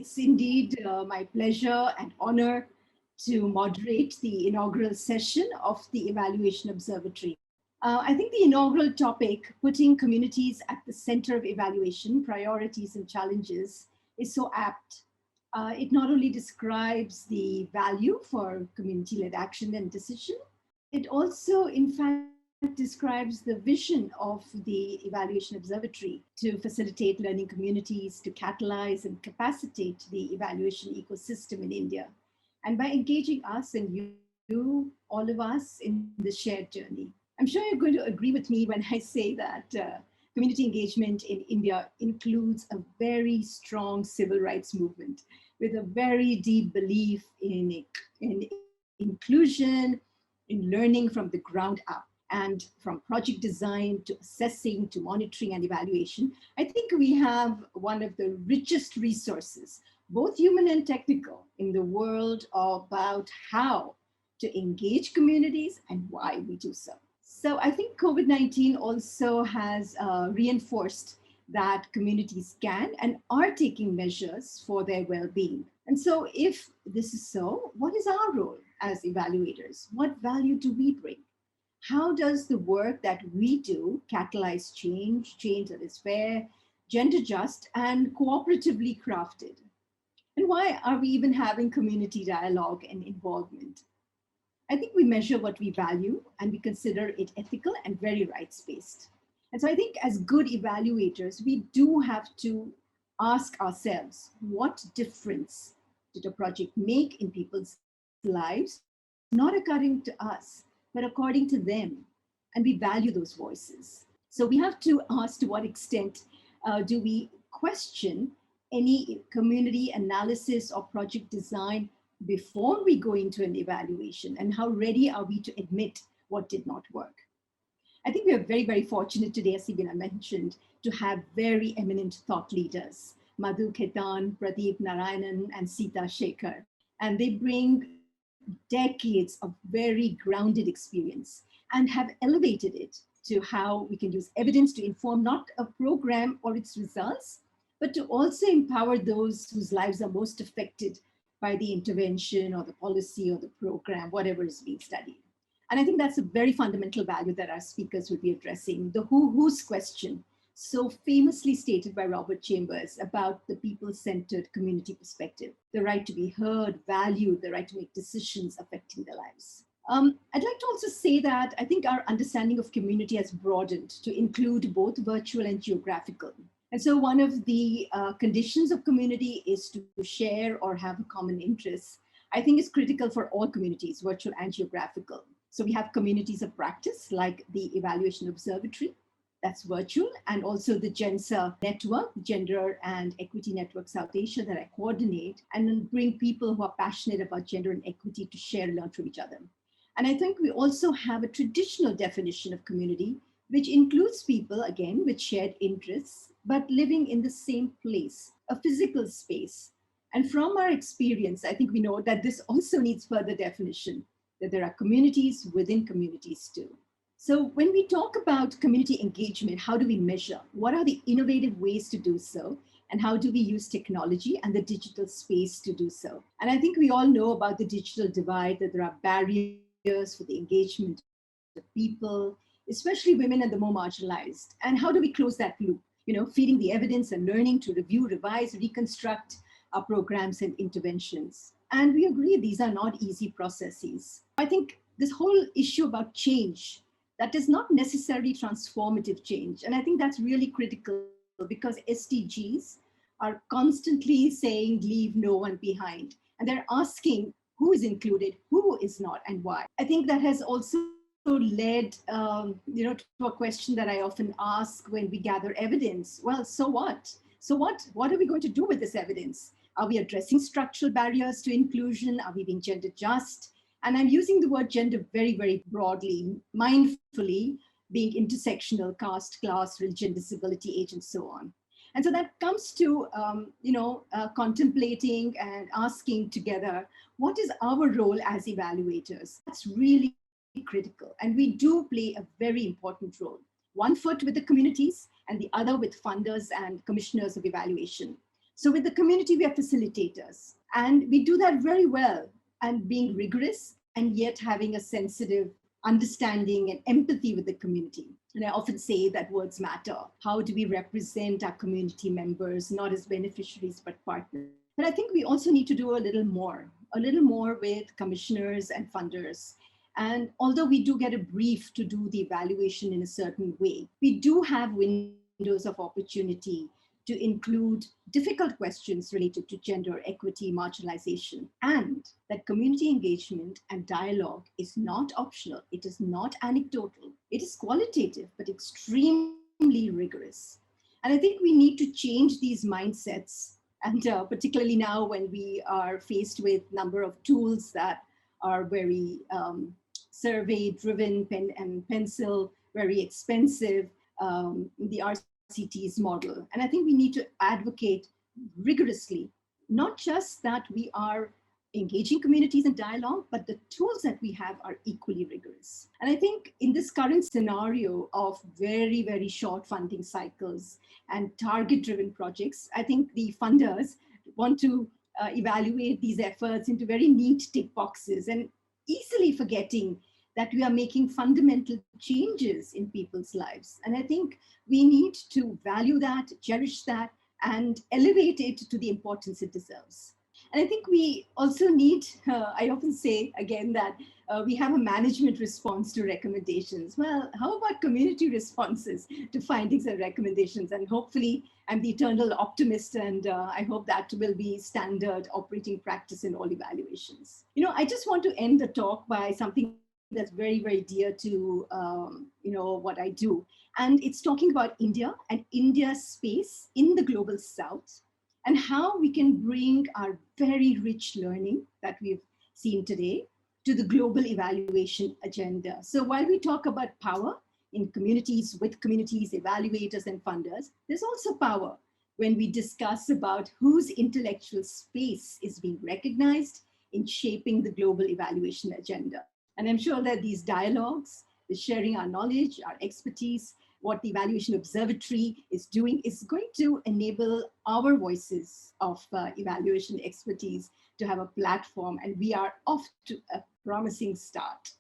It's indeed my pleasure and honor to moderate the inaugural session of the Evaluation Observatory. I think the inaugural topic, putting communities at the center of evaluation, priorities and challenges, is so apt. It not only describes the value for community-led action and decision, it also, in fact, describes the vision of the Evaluation Observatory to facilitate learning communities, to catalyze and capacitate the evaluation ecosystem in India. And by engaging us and you all of us in the shared journey. I'm sure you're going to agree with me when I say that community engagement in India includes a very strong civil rights movement with a very deep belief in inclusion, in learning from the ground up. And from project design to assessing to monitoring and evaluation, I think we have one of the richest resources, both human and technical, in the world about how to engage communities and why we do so. So I think COVID-19 also has reinforced that communities can and are taking measures for their well-being. And so if this is so, what is our role as evaluators? What value do we bring? How does the work that we do catalyze change that is fair, gender just, and cooperatively crafted? And why are we even having community dialogue and involvement? I think we measure what we value and we consider it ethical and very rights-based. And so I think as good evaluators, we do have to ask ourselves, what difference did a project make in people's lives, not according to us, but according to them, and we value those voices. So we have to ask to what extent do we question any community analysis or project design before we go into an evaluation, and how ready are we to admit what did not work? I think we are very, very fortunate today, as Sibina mentioned, to have very eminent thought leaders, Madhu Khetan, Pradeep Narayanan, and Sita Shekhar, and they bring decades of very grounded experience and have elevated it to how we can use evidence to inform not a program or its results, but to also empower those whose lives are most affected by the intervention or the policy or the program, whatever is being studied. And I think that's a very fundamental value that our speakers will be addressing, the who's question, so famously stated by Robert Chambers about the people-centered community perspective, the right to be heard, valued, the right to make decisions affecting their lives. I'd like to also say that I think our understanding of community has broadened to include both virtual and geographical. And so one of the conditions of community is to share or have a common interest. I think is critical for all communities, virtual and geographical. So we have communities of practice like the Evaluation Observatory, that's virtual, and also the GENSA network, Gender and Equity Network South Asia, that I coordinate, and then bring people who are passionate about gender and equity to share and learn from each other. And I think we also have a traditional definition of community, which includes people, again, with shared interests, but living in the same place, a physical space. And from our experience, I think we know that this also needs further definition, that there are communities within communities too. So when we talk about community engagement, how do we measure? What are the innovative ways to do so? And how do we use technology and the digital space to do so? And I think we all know about the digital divide, that there are barriers for the engagement of people, especially women and the more marginalized. And how do we close that loop? You know, feeding the evidence and learning to review, revise, reconstruct our programs and interventions. And we agree these are not easy processes. I think this whole issue about change, that is not necessarily transformative change. And I think that's really critical because SDGs are constantly saying leave no one behind. And they're asking who is included, who is not, and why. I think that has also led to a question that I often ask when we gather evidence. Well, so what? So what are we going to do with this evidence? Are we addressing structural barriers to inclusion? Are we being gender just? And I'm using the word gender very, very broadly, mindfully, being intersectional, caste, class, religion, disability, age, and so on. And so that comes to, contemplating and asking together, what is our role as evaluators? That's really critical. And we do play a very important role. One foot with the communities and the other with funders and commissioners of evaluation. So with the community, we are facilitators, and we do that very well, and being rigorous and yet having a sensitive understanding and empathy with the community. And I often say that words matter. How do we represent our community members, not as beneficiaries, but partners? But I think we also need to do a little more with commissioners and funders. And although we do get a brief to do the evaluation in a certain way, we do have windows of opportunity to include difficult questions related to gender equity, marginalization, and that community engagement and dialogue is not optional. It is not anecdotal. It is qualitative, but extremely rigorous. And I think we need to change these mindsets, and particularly now when we are faced with number of tools that are very survey driven, pen and pencil, very expensive, the RCT's model. And I think we need to advocate rigorously, not just that we are engaging communities in dialogue, but the tools that we have are equally rigorous. And I think in this current scenario of very, very short funding cycles and target driven projects, I think the funders want to evaluate these efforts into very neat tick boxes and easily forgetting that we are making fundamental changes in people's lives. And I think we need to value that, cherish that, and elevate it to the importance it deserves. And I think we also need, I often say again that we have a management response to recommendations. Well, how about community responses to findings and recommendations? And hopefully, I'm the eternal optimist, and I hope that will be standard operating practice in all evaluations. I just want to end the talk by something that's very, very dear to what I do. And it's talking about India and India's space in the global South, and how we can bring our very rich learning that we've seen today to the global evaluation agenda. So while we talk about power in communities, with communities, evaluators and funders, there's also power when we discuss about whose intellectual space is being recognized in shaping the global evaluation agenda. And I'm sure that these dialogues, the sharing our knowledge, our expertise, what the Evaluation Observatory is doing is going to enable our voices of evaluation expertise to have a platform, and we are off to a promising start.